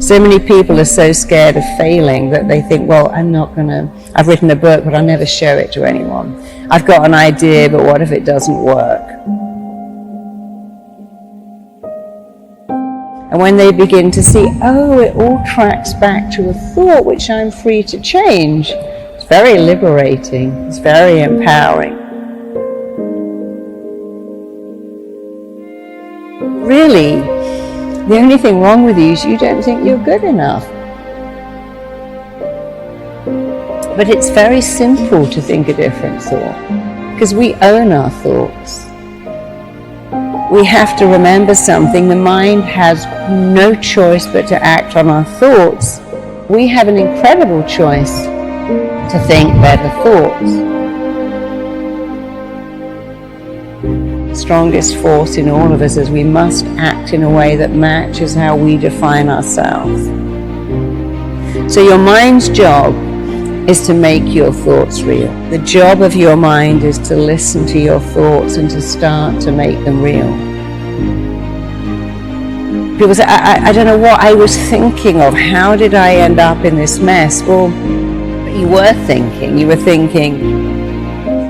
So many people are so scared of failing that they think, well, I've written a book, but I'll never show it to anyone. I've got an idea, but what if it doesn't work? And when they begin to see, oh, it all tracks back to a thought which I'm free to change, it's very liberating, it's very empowering. Really, the only thing wrong with you is you don't think you're good enough. But it's very simple to think a different thought, because we own our thoughts. We have to remember something. The mind has no choice but to act on our thoughts. We have an incredible choice to think better thoughts. The strongest force in all of us is we must act in a way that matches how we define ourselves. So your mind's job is to make your thoughts real. The job of your mind is to listen to your thoughts and to start to make them real. People say, I don't know what I was thinking of. How did I end up in this mess? Well, you were thinking,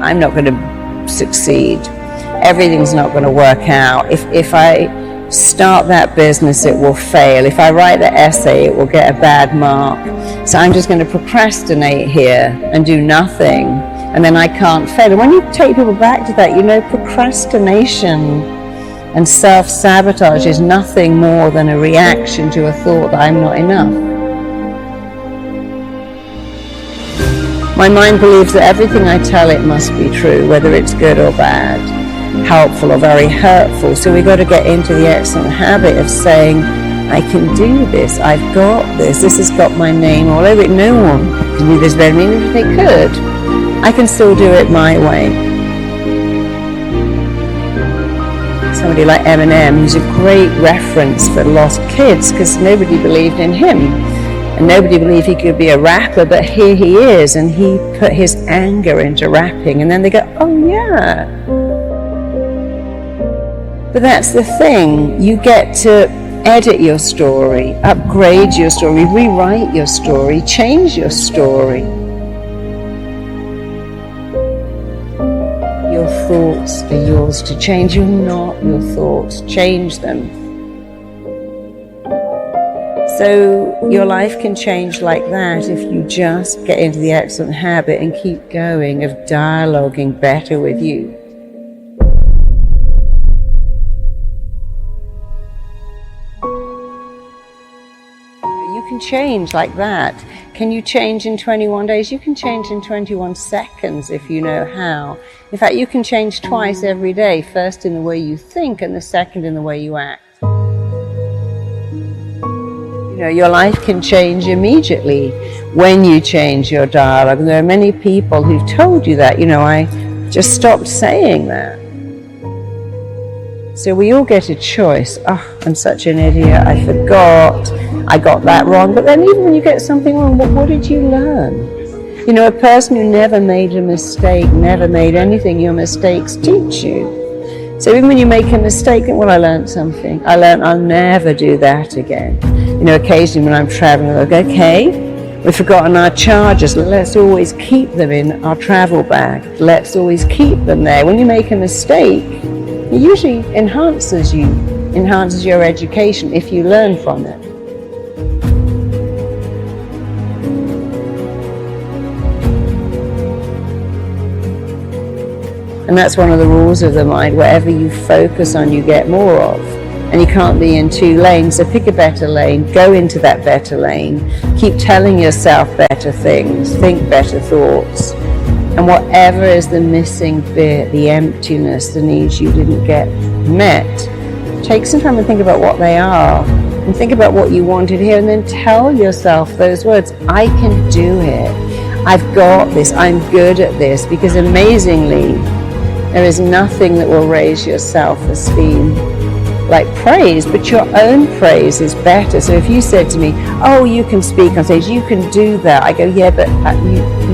I'm not going to succeed. Everything's not going to work out. If I start that business, it will fail. If I write the essay, it will get a bad mark. So I'm just going to procrastinate here and do nothing, and then I can't fail. And when you take people back to that, procrastination and self-sabotage is nothing more than a reaction to a thought that I'm not enough. My mind believes that everything I tell it must be true, whether it's good or bad, helpful or very hurtful. So we've got to get into the excellent habit of saying, I can do this, I've got this has got my name all over it. No one can do this better than me. If they could, I can still do it my way. Somebody like Eminem, who's a great reference for lost kids, because nobody believed in him and nobody believed he could be a rapper, but here he is, and he put his anger into rapping, and then they go, oh yeah. But that's the thing, you get to edit your story, upgrade your story, rewrite your story, change your story. Your thoughts are yours to change. You're not your thoughts. Change them. So your life can change like that if you just get into the excellent habit and keep going of dialoguing better with you. You can change like that. Can you change in 21 days? You can change in 21 seconds if you know how. In fact, you can change twice every day, first in the way you think and the second in the way you act. Your life can change immediately when you change your dialogue. And there are many people who've told you that. I just stopped saying that. So we all get a choice. Oh, I'm such an idiot, I forgot, I got that wrong. But then even when you get something wrong, what did you learn? A person who never made a mistake, never made anything, your mistakes teach you. So even when you make a mistake, well, I learned something. I learned I'll never do that again. Occasionally when I'm traveling, I'll go, okay, we've forgotten our chargers, let's always keep them in our travel bag. Let's always keep them there. When you make a mistake, it usually enhances your education if you learn from it. And that's one of the rules of the mind. Whatever you focus on, you get more of. And you can't be in two lanes, so pick a better lane, go into that better lane, keep telling yourself better things, think better thoughts. And whatever is the missing bit, the emptiness, the needs you didn't get met, take some time and think about what they are, and think about what you wanted here, and then tell yourself those words. I can do it. I've got this. I'm good at this. Because amazingly, there is nothing that will raise your self-esteem like praise, but your own praise is better. So if you said to me, oh, you can speak on stage, you can do that, I go, yeah, but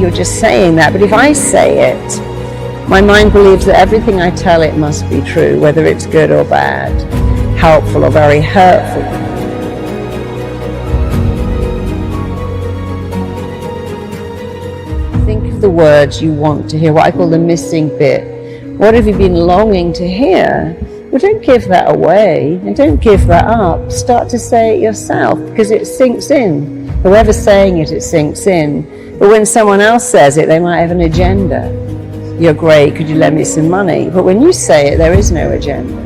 you're just saying that. But if I say it, my mind believes that everything I tell it must be true, whether it's good or bad, helpful or very hurtful. the words you want to hear, what I call the missing bit. What have you been longing to hear? Well, don't give that away and don't give that up. Start to say it yourself, because it sinks in. Whoever's saying it, it sinks in. But when someone else says it, they might have an agenda. You're great, could you lend me some money? But when you say it, there is no agenda.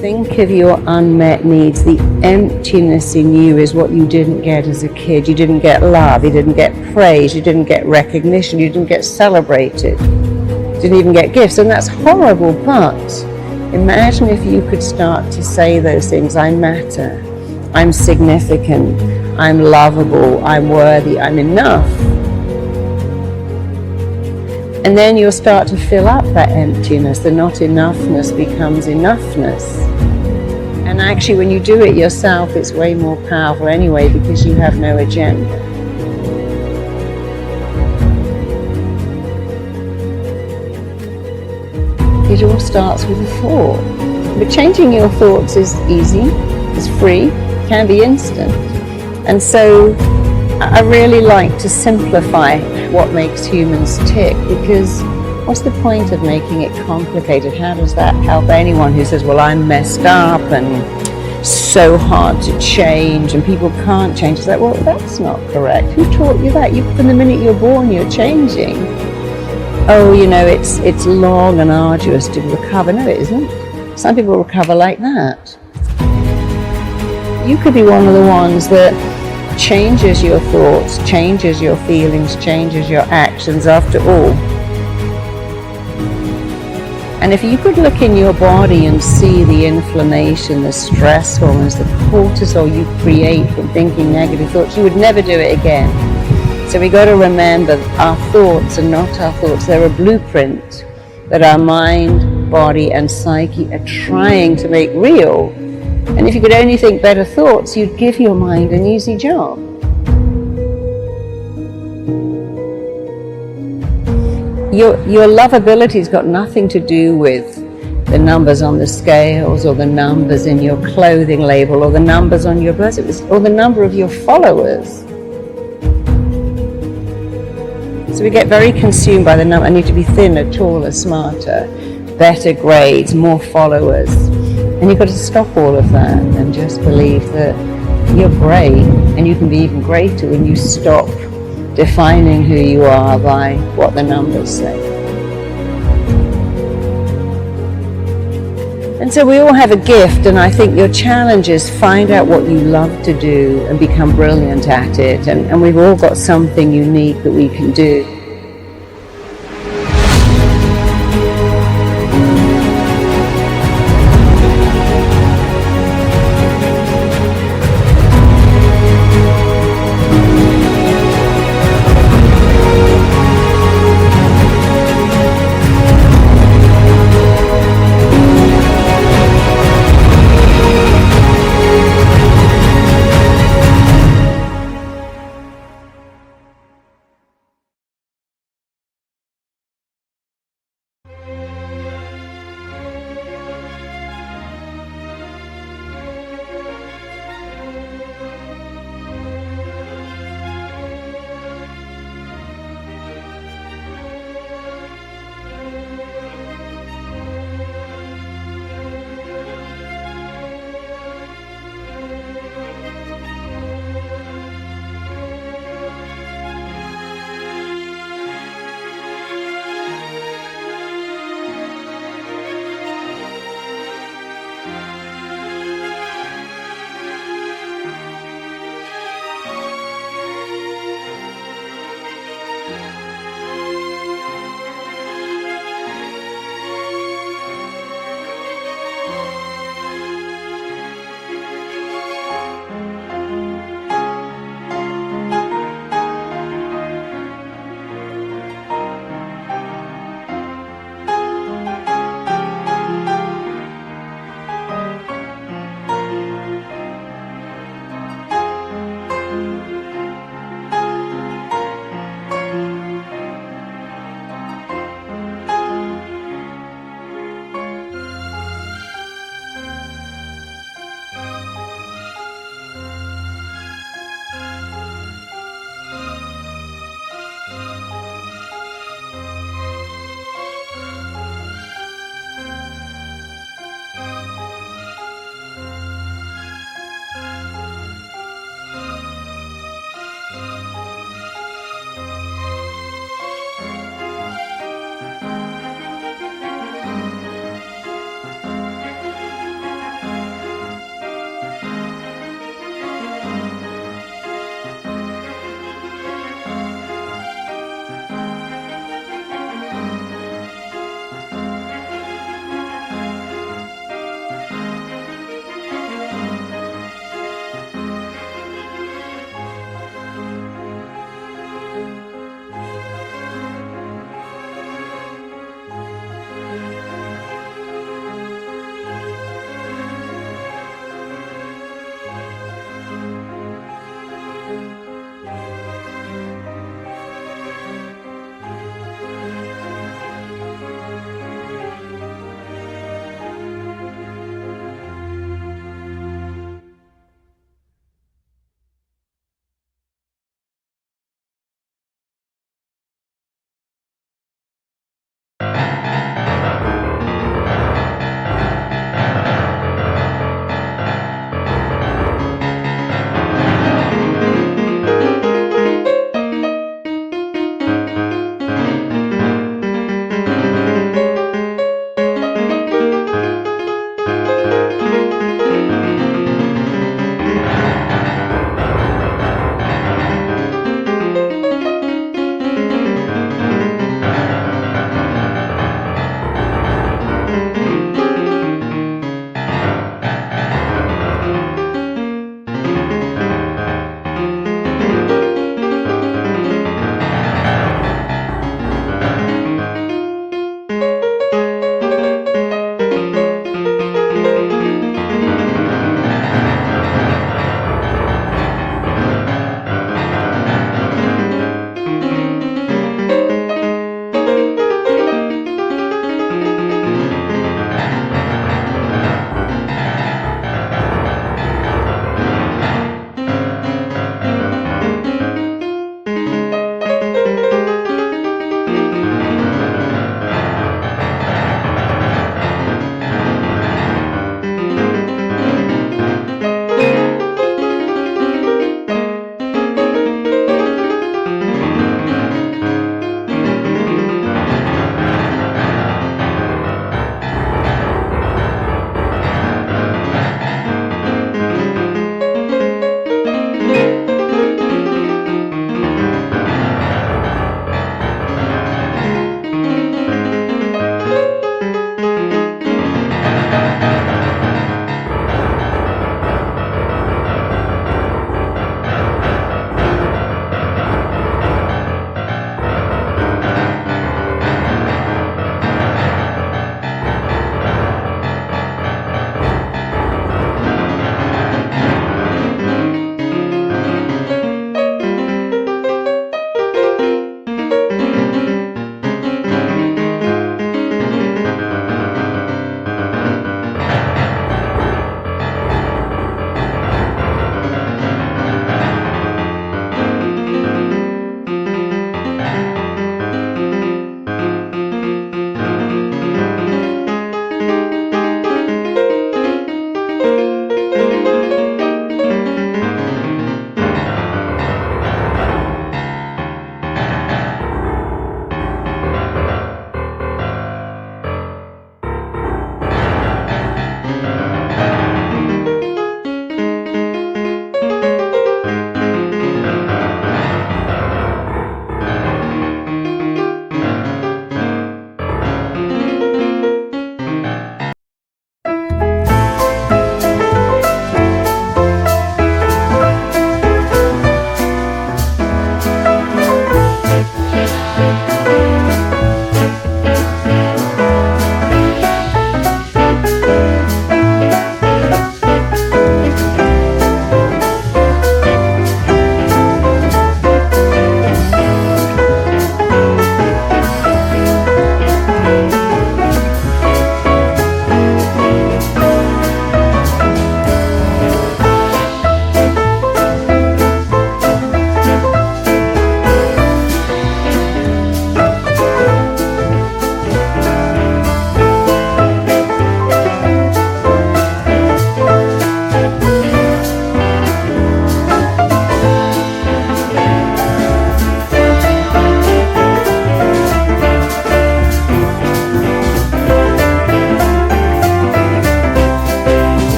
Think of your unmet needs. The emptiness in you is what you didn't get as a kid. You didn't get love, you didn't get praise, you didn't get recognition, you didn't get celebrated, you didn't even get gifts. And that's horrible, but imagine if you could start to say those things. I matter, I'm significant, I'm lovable, I'm worthy, I'm enough. And then you'll start to fill up that emptiness. The not enoughness becomes enoughness. And actually, when you do it yourself, it's way more powerful anyway, because you have no agenda. It all starts with a thought. But changing your thoughts is easy, it's free, can be instant. And so I really like to simplify what makes humans tick, because what's the point of making it complicated? How does that help anyone who says, well, I'm messed up and so hard to change and people can't change? It's like, well, that's not correct. Who taught you that? From the minute you're born, you're changing. Oh, it's long and arduous to recover. No, it isn't. Some people recover like that. You could be one of the ones that changes your thoughts, changes your feelings, changes your actions after all. And if you could look in your body and see the inflammation, the stress hormones, the cortisol you create from thinking negative thoughts, you would never do it again. So we got to remember our thoughts are not our thoughts. They're a blueprint that our mind, body and psyche are trying to make real. And if you could only think better thoughts, you'd give your mind an easy job. Your lovability's got nothing to do with the numbers on the scales or the numbers in your clothing label or the numbers on your birth certificate or the number of your followers. So we get very consumed by the number. I need to be thinner, taller, smarter, better grades, more followers. And you've got to stop all of that and just believe that you're great, and you can be even greater when you stop defining who you are by what the numbers say. And so we all have a gift, and I think your challenge is find out what you love to do and become brilliant at it. And we've all got something unique that we can do.